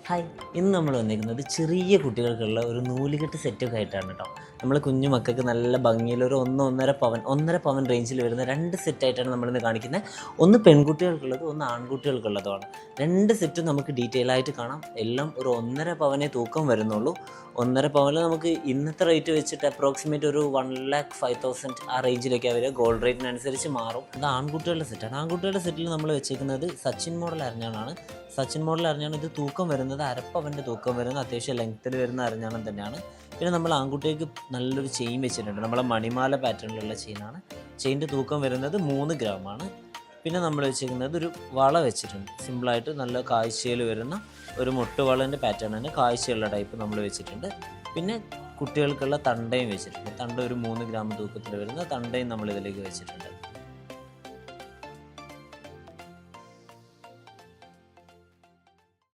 Hi, ഇന്ന് നമ്മൾ വന്നിരിക്കുന്നത് ചെറിയ കുട്ടികൾക്കുള്ള ഒരു നൂലുകെട്ട് സെറ്റൊക്കെ ആയിട്ടാണ് കേട്ടോ. നമ്മൾ കുഞ്ഞു മക്കൾക്ക് നല്ല ഭംഗിയിൽ ഒരു 1.5 പവൻ റേഞ്ചിൽ വരുന്ന 2 സെറ്റായിട്ടാണ് നമ്മളിന്ന് കാണിക്കുന്നത്. ഒന്ന് പെൺകുട്ടികൾക്കുള്ളത്, ഒന്ന് ആൺകുട്ടികൾക്കുള്ളതുമാണ്. 2 സെറ്റും നമുക്ക് ഡീറ്റെയിൽ ആയിട്ട് കാണാം. എല്ലാം ഒരു 1.5 പവനേ തൂക്കം വരുന്നുള്ളൂ. 1.5 പവനിൽ നമുക്ക് ഇന്നത്തെ റേറ്റ് വെച്ചിട്ട് അപ്രോക്സിമേറ്റ് ഒരു 1,05,000 ആ റേഞ്ചിലേക്കാണ് വരിക. ഗോൾഡ് റേറ്റിനനുസരിച്ച് മാറും. ഇത് ആൺകുട്ടികളുടെ സെറ്റാണ്. ആൺകുട്ടികളുടെ സെറ്റിൽ നമ്മൾ വെച്ചേക്കുന്നത് സച്ചിൻ മോഡൽ അരഞ്ഞാണാണ്. സച്ചിൻ മോഡൽ അരഞ്ഞാണ്. ഇത് തൂക്കം വരുന്നത് 1/2 പവൻ്റെ തൂക്കം വരുന്ന അത്യാവശ്യം ലെങ്ത്തിൽ വരുന്ന അരഞ്ഞാണം തന്നെയാണ്. പിന്നെ നമ്മൾ ആൺകുട്ടിക്ക് നല്ലൊരു ചെയിൻ വെച്ചിട്ടുണ്ട്. നമ്മളെ മണിമാല പാറ്റേണിലുള്ള ചെയിനാണ്. ചെയിൻ്റെ തൂക്കം വരുന്നത് 3 ഗ്രാമാണ്. പിന്നെ നമ്മൾ വെച്ചിരിക്കുന്നത് ഒരു വള വെച്ചിട്ടുണ്ട്. സിമ്പിളായിട്ട് നല്ല കാഴ്ചയിൽ വരുന്ന ഒരു മുട്ടുവളൻ്റെ പാറ്റേൺ തന്നെ, കാഴ്ചയുള്ള ടൈപ്പ് നമ്മൾ വെച്ചിട്ടുണ്ട്. പിന്നെ കുട്ടികൾക്കുള്ള തണ്ടയും വെച്ചിട്ടുണ്ട്. തണ്ട ഒരു 3 ഗ്രാം തൂക്കത്തിൽ വരുന്ന തണ്ടയും നമ്മൾ ഇതിലേക്ക് വെച്ചിട്ടുണ്ട്.